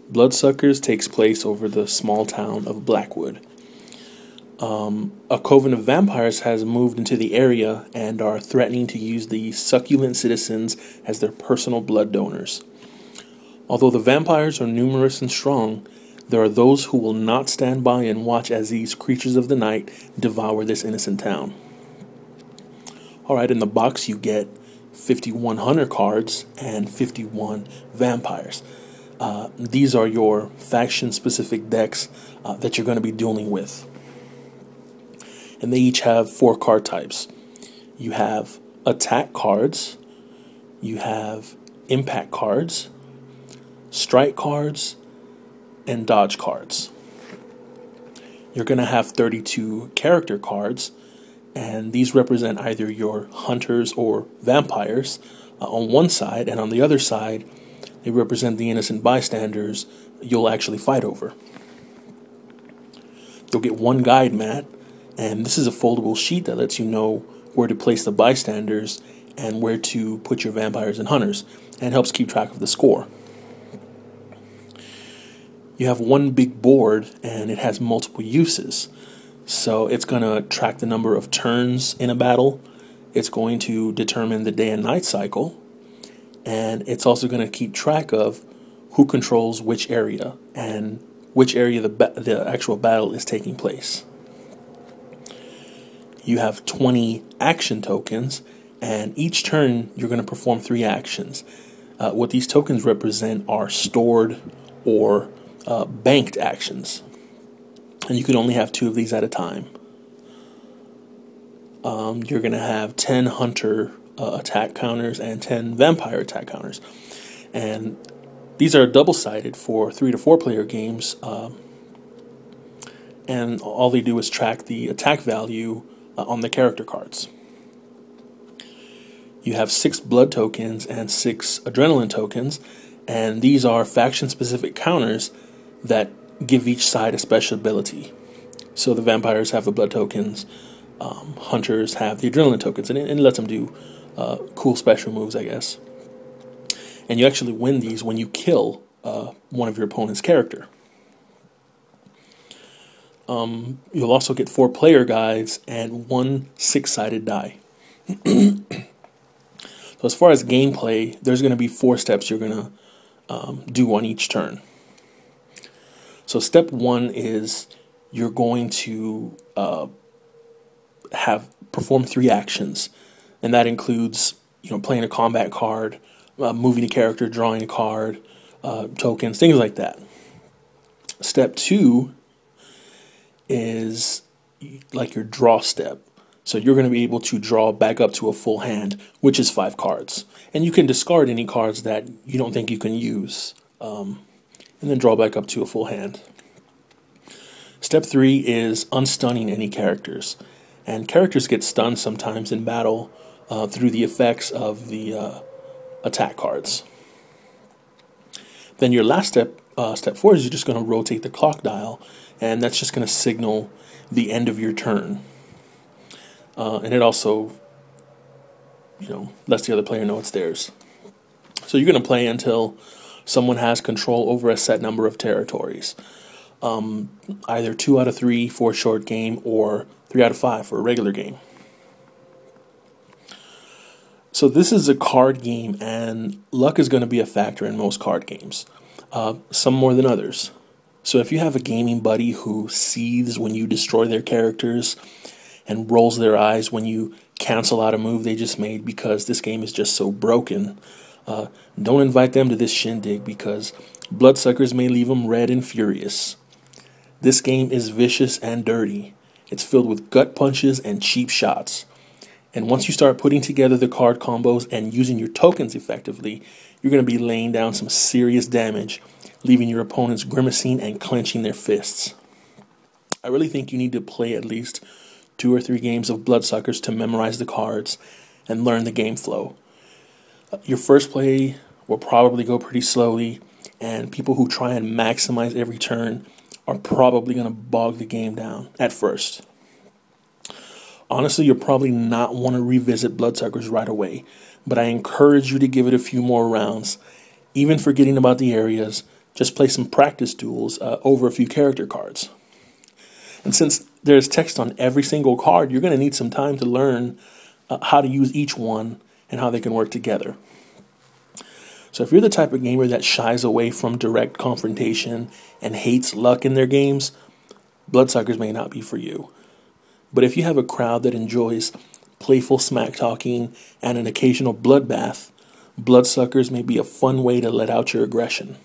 Bloodsuckers takes place over the small town of Blackwood. A coven of vampires has moved into the area and are threatening to use the succulent citizens as their personal blood donors. Although the vampires are numerous and strong, there are those who will not stand by and watch as these creatures of the night devour this innocent town. Alright, in the box you get 51 hunter cards and 51 vampires. These are your faction-specific decks that you're going to be dueling with. And they each have 4 card types. You have attack cards, you have impact cards, strike cards, and dodge cards. You're going to have 32 character cards, and these represent either your hunters or vampires on one side, and on the other side, they represent the innocent bystanders you'll actually fight over. You'll get one guide mat, and this is a foldable sheet that lets you know where to place the bystanders and where to put your vampires and hunters, and helps keep track of the score. You have one big board, and it has multiple uses. So it's going to track the number of turns in a battle. It's going to determine the day and night cycle. And it's also going to keep track of who controls which area and which area the actual battle is taking place. You have 20 action tokens, and each turn you're going to perform 3 actions. What these tokens represent are stored or banked actions. And you can only have 2 of these at a time. You're going to have 10 hunter attack counters and 10 vampire attack counters. And these are double-sided for 3 to 4 player games. And all they do is track the attack value on the character cards. You have 6 blood tokens and 6 adrenaline tokens. And these are faction-specific counters that give each side a special ability. So the vampires have the blood tokens, hunters have the adrenaline tokens, and it lets them do cool special moves, I guess. And you actually win these when you kill one of your opponent's character. You'll also get 4 player guides and 1 6-sided die. So as far as gameplay, there's going to be 4 steps you're going to do on each turn. So step 1 is you're going to perform 3 actions, and that includes playing a combat card, moving a character, drawing a card, tokens, things like that. Step 2 is like your draw step. So you're going to be able to draw back up to a full hand, which is 5 cards, and you can discard any cards that you don't think you can use. And then draw back up to a full hand. Step 3 is unstunning any characters. And characters get stunned sometimes in battle through the effects of the attack cards. Then your last step, step 4, is you're just going to rotate the clock dial, and that's just going to signal the end of your turn. And it also, lets the other player know it's theirs. So you're going to play until someone has control over a set number of territories. Either 2 out of 3 for a short game, or 3 out of 5 for a regular game. So this is a card game, and luck is going to be a factor in most card games. Some more than others. So if you have a gaming buddy who seethes when you destroy their characters and rolls their eyes when you cancel out a move they just made because this game is just so broken, don't invite them to this shindig, because Bloodsuckers may leave them red and furious. This game is vicious and dirty. It's filled with gut punches and cheap shots. And once you start putting together the card combos and using your tokens effectively, you're going to be laying down some serious damage, leaving your opponents grimacing and clenching their fists. I really think you need to play at least 2 or 3 games of Bloodsuckers to memorize the cards and learn the game flow. Your first play will probably go pretty slowly, and people who try and maximize every turn are probably going to bog the game down at first. Honestly, you'll probably not want to revisit Bloodsuckers right away, but I encourage you to give it a few more rounds. Even forgetting about the areas, just play some practice duels over a few character cards. And since there's text on every single card, you're going to need some time to learn how to use each one and how they can work together. So if you're the type of gamer that shies away from direct confrontation and hates luck in their games, Bloodsuckers may not be for you. But if you have a crowd that enjoys playful smack talking and an occasional bloodbath, Bloodsuckers may be a fun way to let out your aggression.